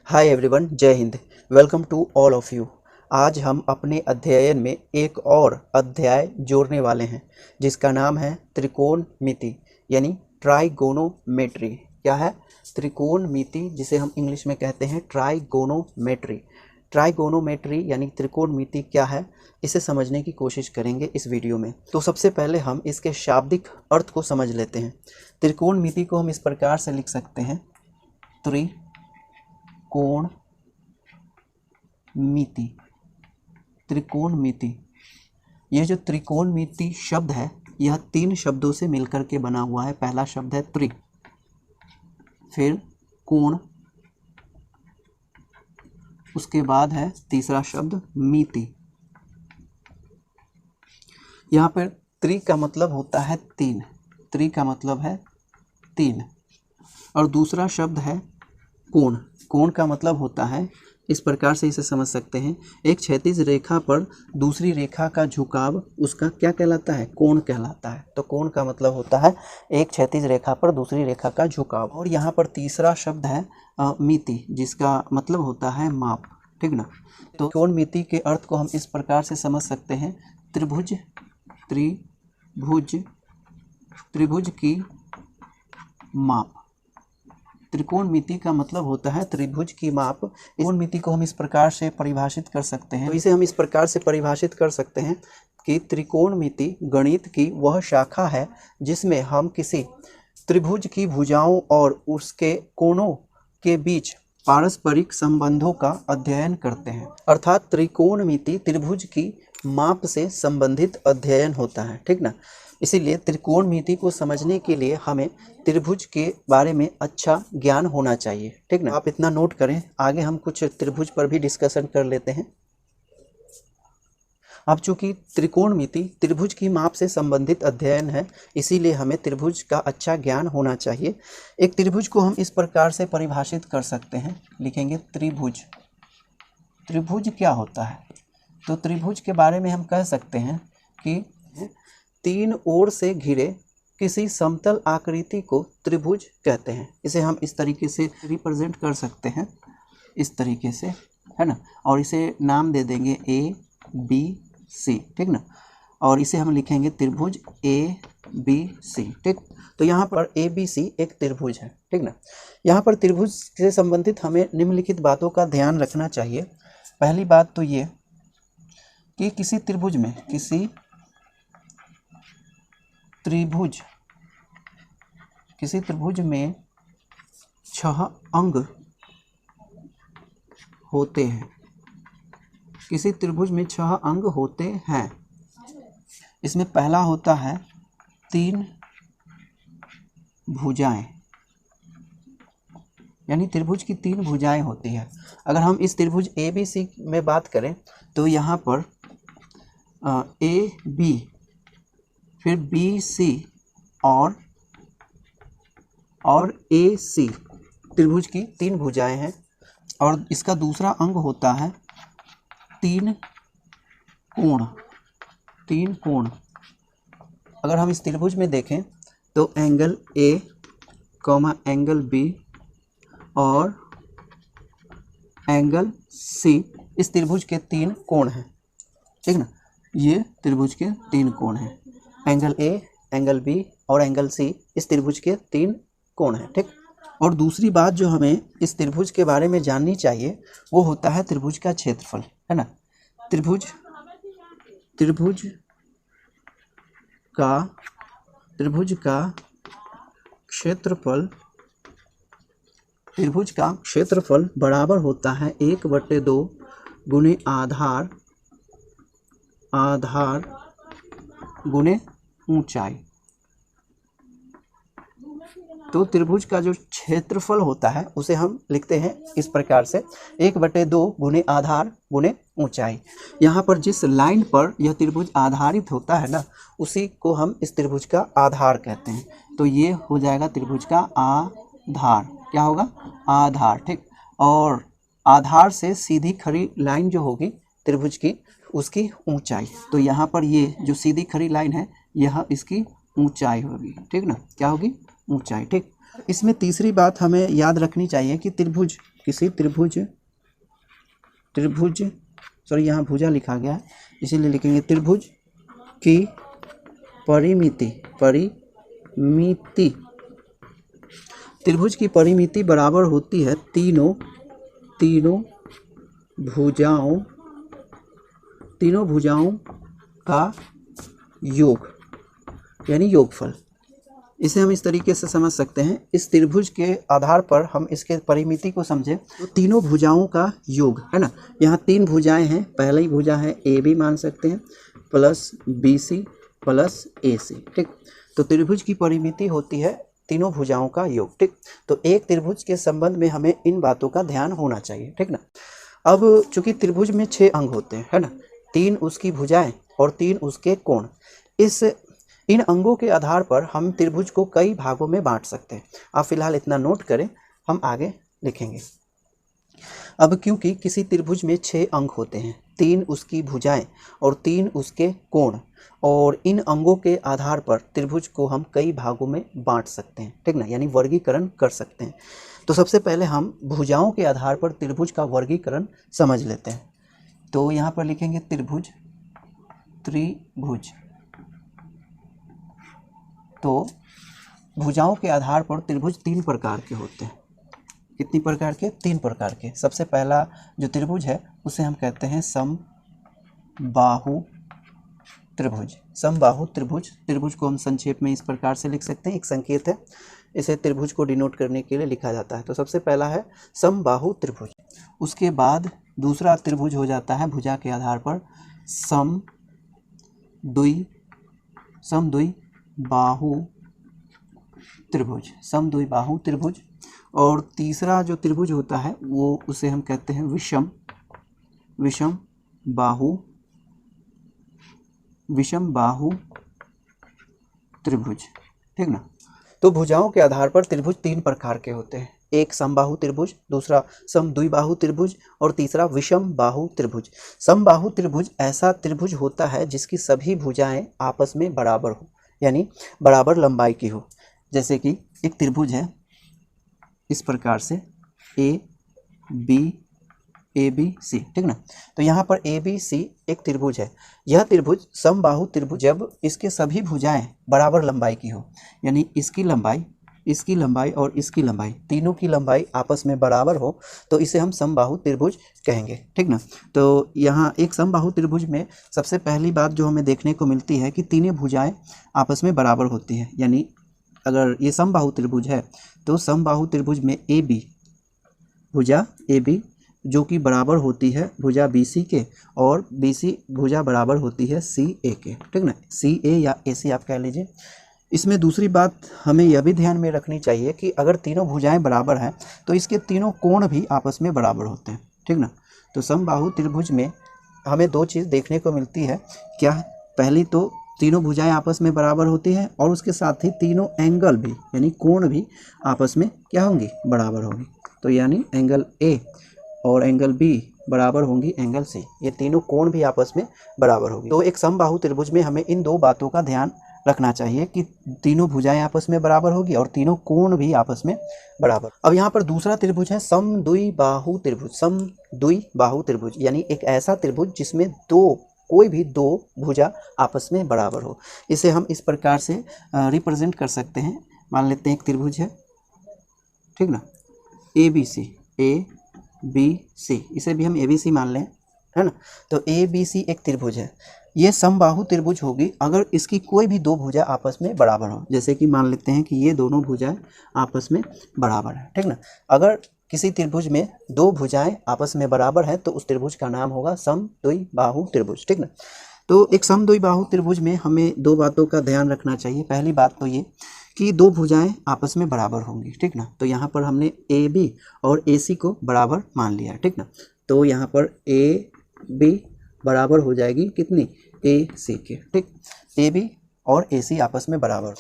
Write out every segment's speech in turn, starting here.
हाय everyone, जय हिंद। Welcome to all of you. आज हम अपने अध्ययन में एक और अध्याय जोड़ने वाले हैं जिसका नाम है त्रिकोणमिति यानी ट्राइगोनोमेट्री। क्या है? त्रिकोणमिति, जिसे हम इंग्लिश में कहते हैं ट्राइगोनोमेट्री। ट्राइगोनोमेट्री यानी त्रिकोणमिति क्या है, इसे समझने की कोशिश करेंगे इस वीडियो में। तो सबसे पहले हम इसके शाब्दिक अर्थ को समझ लेते हैं। त्रिकोणमिति को हम इस प्रकार से लिख सकते हैं, त्रिकोणमिति। त्रिकोणमिति, यह जो त्रिकोणमिति शब्द है यह 3 शब्दों से मिलकर के बना हुआ है। पहला शब्द है त्रि, फिर कोण, उसके बाद है तीसरा शब्द मिति। यहाँ पर त्रि का मतलब होता है 3, त्रि का मतलब है 3, और दूसरा शब्द है कोण। कोण का मतलब होता है, इस प्रकार से इसे समझ सकते हैं, एक क्षैतिज रेखा पर दूसरी रेखा का झुकाव, उसका क्या कहलाता है? कोण कहलाता है। तो कोण का मतलब होता है एक क्षैतिज रेखा पर दूसरी रेखा का झुकाव। और यहाँ पर तीसरा शब्द है मिति, जिसका मतलब होता है माप। ठीक ना? तो त्रिकोणमिति के अर्थ को हम इस प्रकार से समझ सकते हैं, त्रिभुज, त्रिभुज, त्रिभुज की माप। त्रिकोणमिति का मतलब होता है त्रिभुज की माप। त्रिकोणमिति को हम इस प्रकार से परिभाषित कर सकते हैं। तो इसे हम इस प्रकार से परिभाषित कर सकते हैं कि त्रिकोणमिति गणित की वह शाखा है जिसमें हम किसी त्रिभुज की भुजाओं और उसके कोणों के बीच पारस्परिक संबंधों का अध्ययन करते हैं। अर्थात त्रिकोणमिति त्रिभुज की माप से संबंधित अध्ययन होता है। ठीक ना? इसीलिए त्रिकोणमिति को समझने के लिए हमें त्रिभुज के बारे में अच्छा ज्ञान होना चाहिए। ठीक ना? आप इतना नोट करें, आगे हम कुछ त्रिभुज पर भी डिस्कशन कर लेते हैं। अब चूंकि त्रिकोणमिति त्रिभुज की माप से संबंधित अध्ययन है, इसीलिए हमें त्रिभुज का अच्छा ज्ञान होना चाहिए। एक त्रिभुज को हम इस प्रकार से परिभाषित कर सकते हैं, लिखेंगे त्रिभुज। त्रिभुज क्या होता है? तो त्रिभुज के बारे में हम कह सकते हैं कि 3 ओर से घिरे किसी समतल आकृति को त्रिभुज कहते हैं। इसे हम इस तरीके से रिप्रेजेंट कर सकते हैं, इस तरीके से, है ना? और इसे नाम दे देंगे ABC। ठीक ना? और इसे हम लिखेंगे त्रिभुज ABC। ठीक? तो यहाँ पर ABC एक त्रिभुज है। ठीक ना? यहाँ पर त्रिभुज से संबंधित हमें निम्नलिखित बातों का ध्यान रखना चाहिए। पहली बात तो ये कि किसी त्रिभुज में 6 अंग होते हैं। किसी त्रिभुज में 6 अंग होते हैं। इसमें पहला होता है 3 भुजाएं, यानी त्रिभुज की 3 भुजाएं होती है। अगर हम इस त्रिभुज ABC में बात करें तो यहाँ पर AB, फिर BC और AC त्रिभुज की 3 भुजाएं हैं। और इसका दूसरा अंग होता है 3 कोण। 3 कोण, अगर हम इस त्रिभुज में देखें तो एंगल A, एंगल B और एंगल C इस त्रिभुज के 3 कोण हैं। ठीक ना? ये त्रिभुज के 3 कोण हैं। एंगल A, एंगल B और एंगल C इस त्रिभुज के 3 कोण हैं। ठीक? और दूसरी बात जो हमें इस त्रिभुज के बारे में जाननी चाहिए वो होता है त्रिभुज का क्षेत्रफल, है ना? त्रिभुज का क्षेत्रफल बराबर होता है 1/2 गुणे आधार गुणे ऊंचाई। तो त्रिभुज का जो क्षेत्रफल होता है उसे हम लिखते हैं इस प्रकार से, 1/2 गुणे आधार गुणे ऊंचाई। यहाँ पर जिस लाइन पर यह त्रिभुज आधारित होता है ना, उसी को हम इस त्रिभुज का आधार कहते हैं। तो ये हो जाएगा त्रिभुज का आधार। क्या होगा? आधार। ठीक? और आधार से सीधी खड़ी लाइन जो होगी त्रिभुज की, उसकी ऊंचाई। तो यहाँ पर ये जो सीधी खड़ी लाइन है, यह इसकी ऊंचाई होगी। ठीक ना? क्या होगी? ऊंचाई। ठीक? इसमें तीसरी बात हमें याद रखनी चाहिए कि त्रिभुज किसी त्रिभुज सॉरी यहाँ भुजा लिखा गया है, इसीलिए लिखेंगे त्रिभुज की परिमिति त्रिभुज की परिमिति बराबर होती है तीनों भुजाओं का योग, यानी योगफल। इसे हम इस तरीके से समझ सकते हैं, इस त्रिभुज के आधार पर हम इसके परिमिति को समझें तो तीनों भुजाओं का योग है ना। यहाँ तीन भुजाएं हैं, पहली भुजा है ए बी मान सकते हैं प्लस बी सी प्लस ए सी, ठीक। तो त्रिभुज की परिमिति होती है तीनों भुजाओं का योग, ठीक। तो एक त्रिभुज के संबंध में हमें इन बातों का ध्यान होना चाहिए, ठीक ना। अब चूंकि त्रिभुज में 6 अंग होते हैं, है ना, 3 उसकी भुजाएं और 3 उसके कोण। इन अंगों के आधार पर हम त्रिभुज को कई भागों में बांट सकते हैं। आप फिलहाल इतना नोट करें, हम आगे लिखेंगे। अब क्योंकि किसी त्रिभुज में 6 अंग होते हैं, 3 उसकी भुजाएं और 3 उसके कोण, और इन अंगों के आधार पर त्रिभुज को हम कई भागों में बांट सकते हैं, ठीक ना, यानी वर्गीकरण कर सकते हैं। तो सबसे पहले हम भुजाओं के आधार पर त्रिभुज का वर्गीकरण समझ लेते हैं। तो यहाँ पर लिखेंगे त्रिभुज। तो भुजाओं के आधार पर त्रिभुज 3 प्रकार के होते हैं। कितनी प्रकार के? 3 प्रकार के। सबसे पहला जो त्रिभुज है उसे हम कहते हैं समबाहु त्रिभुज। समबाहु त्रिभुज को हम संक्षेप में इस प्रकार से लिख सकते हैं, एक संकेत है, इसे त्रिभुज को डिनोट करने के लिए लिखा जाता है। तो सबसे पहला है समबाहु त्रिभुज। उसके बाद दूसरा त्रिभुज हो जाता है भुजा के आधार पर समद्वि बाहु त्रिभुज। और तीसरा जो त्रिभुज होता है वो उसे हम कहते हैं विषम बाहु त्रिभुज, ठीक ना। तो भुजाओं के आधार पर त्रिभुज 3 प्रकार के होते हैं, एक समबाहु त्रिभुज, दूसरा समद्विबाहु त्रिभुज और तीसरा विषम बाहु त्रिभुज। समबाहु त्रिभुज ऐसा त्रिभुज होता है जिसकी सभी भुजाएं आपस में बराबर हो, यानी बराबर लंबाई की हो। जैसे कि एक त्रिभुज है इस प्रकार से ए बी सी, ठीक ना। तो यहाँ पर ए बी सी एक त्रिभुज है। यह त्रिभुज समबाहु त्रिभुज जब इसके सभी भुजाएं बराबर लंबाई की हो, यानी इसकी लंबाई और इसकी लंबाई, तीनों की लंबाई आपस में बराबर हो, तो इसे हम समबाहु त्रिभुज कहेंगे, ठीक ना। तो यहाँ एक समबाहु त्रिभुज में सबसे पहली बात जो हमें देखने को मिलती है कि तीनों भुजाएं आपस में बराबर होती है। यानी अगर ये समबाहु त्रिभुज है तो समबाहु त्रिभुज में भुजा ए बी जो कि बराबर होती है भुजा बी सी के, और बी सी भुजा बराबर होती है सी ए के, ठीक ना, सी ए या ए सी आप कह लीजिए। इसमें दूसरी बात हमें यह भी ध्यान में रखनी चाहिए कि अगर तीनों भुजाएं बराबर हैं तो इसके तीनों कोण भी आपस में बराबर होते हैं, ठीक ना। तो समबाहु त्रिभुज में हमें 2 चीज़ देखने को मिलती है। क्या? पहली तो तीनों भुजाएं आपस में बराबर होती हैं, और उसके साथ ही तीनों एंगल भी यानी कोण भी आपस में क्या होंगी? बराबर होंगी। तो यानी एंगल ए और एंगल बी बराबर होंगी एंगल सी, ये तीनों कोण भी आपस में बराबर होगी। तो एक समबाहु त्रिभुज में हमें इन 2 बातों का ध्यान रखना चाहिए कि तीनों भुजाएं आपस में बराबर होगी और तीनों कोण भी आपस में बराबर। अब यहाँ पर दूसरा त्रिभुज है समद्विबाहु त्रिभुज, यानी एक ऐसा त्रिभुज जिसमें कोई भी 2 भुजा आपस में बराबर हो। इसे हम इस प्रकार से रिप्रेजेंट कर सकते हैं। मान लेते हैं एक त्रिभुज है, ठीक ना, ए बी सी, इसे भी हम ए बी सी मान लें, है ना। तो ए बी सी एक त्रिभुज है, ये समबाहु त्रिभुज होगी अगर इसकी कोई भी 2 भुजा आपस में बराबर हो। जैसे कि मान लेते हैं कि ये दोनों भुजाएं आपस में बराबर है, ठीक ना। अगर किसी त्रिभुज में 2 भुजाएं आपस में बराबर हैं तो उस त्रिभुज का नाम होगा समद्विबाहु त्रिभुज, ठीक ना। तो एक समद्विबाहु त्रिभुज में हमें 2 बातों का ध्यान रखना चाहिए। पहली बात तो ये कि 2 भुजाएं आपस में बराबर होंगी, ठीक ना। तो यहाँ पर हमने ए बी और ए सी को बराबर मान लिया, ठीक ना। तो यहाँ पर ए बी बराबर हो जाएगी कितनी? ए सी के, ठीक। ए बी और ए सी आपस में बराबर।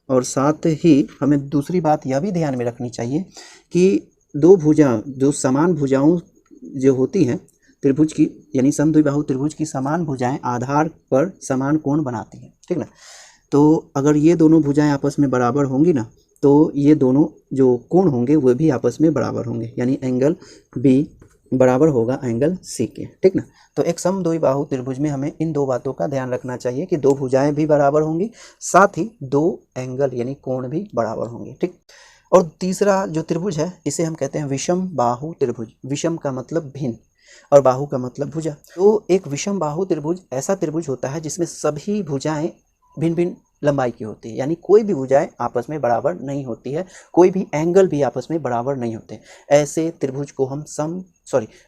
और साथ ही हमें दूसरी बात यह भी ध्यान में रखनी चाहिए कि 2 भुजा जो समान भुजाओं जो होती हैं त्रिभुज की, यानी समद्विबाहु त्रिभुज की समान भुजाएं आधार पर समान कोण बनाती हैं, ठीक ना। तो अगर ये दोनों भुजाएं आपस में बराबर होंगी ना तो ये दोनों जो कोण होंगे वो भी आपस में बराबर होंगे, यानी एंगल बी बराबर होगा एंगल सी के, ठीक ना। तो एक समद्विबाहु त्रिभुज में हमें इन दो बातों का ध्यान रखना चाहिए कि दो भुजाएं भी बराबर होंगी, साथ ही दो एंगल यानी कोण भी बराबर होंगे, ठीक। और तीसरा जो त्रिभुज है इसे हम कहते हैं विषम बाहु त्रिभुज। विषम का मतलब भिन्न और बाहु का मतलब भुजा। तो एक विषम बाहु त्रिभुज ऐसा त्रिभुज होता है जिसमें सभी भुजाएं भिन्न भिन्न लंबाई की होती है, यानी कोई भी भुजाएं आपस में बराबर नहीं होती है, कोई भी एंगल भी आपस में बराबर नहीं होते। ऐसे त्रिभुज को हम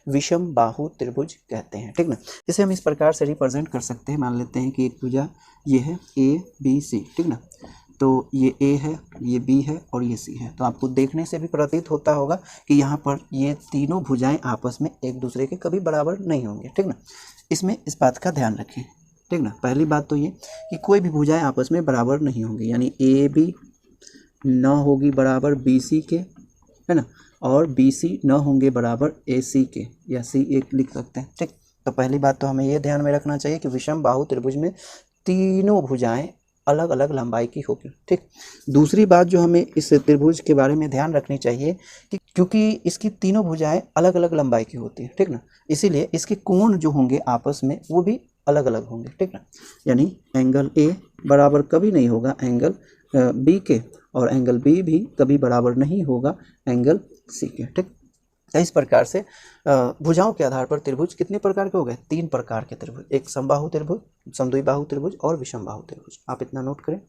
विषम बाहु त्रिभुज कहते हैं, ठीक ना। इसे हम इस प्रकार से रिप्रेजेंट कर सकते हैं, मान लेते हैं कि एक भुजा ये है ए बी सी, ठीक ना। तो ये ए है, ये बी है और ये सी है। तो आपको देखने से भी प्रतीत होता होगा कि यहाँ पर ये तीनों भुजाएं आपस में एक दूसरे के कभी बराबर नहीं होंगे, ठीक ना। इसमें इस बात का ध्यान रखें, ठीक ना। पहली बात तो ये कि कोई भी भुजाएं आपस में बराबर नहीं होंगी, यानी ए बी न होगी बराबर बी सी के, है ना, और बी सी न होंगे बराबर ए सी के, या सी एक लिख सकते हैं, ठीक। तो पहली बात तो हमें ये ध्यान में रखना चाहिए कि विषम बाहु त्रिभुज में तीनों भुजाएं अलग अलग लंबाई की होगी, ठीक। दूसरी बात जो हमें इस त्रिभुज के बारे में ध्यान रखनी चाहिए कि क्योंकि इसकी तीनों भुजाएं अलग अलग लंबाई की होती है, ठीक ना, इसीलिए इसके कोण जो होंगे आपस में वो भी अलग अलग होंगे, ठीक ना। यानी एंगल ए बराबर कभी नहीं होगा एंगल बी के, और एंगल बी भी कभी बराबर नहीं होगा एंगल सी के, ठीक। इस प्रकार से भुजाओं के आधार पर त्रिभुज कितने प्रकार के हो गए? 3 प्रकार के त्रिभुज, एक समबाहु त्रिभुज, समद्विबाहु त्रिभुज और विषम बाहु त्रिभुज। आप इतना नोट करें।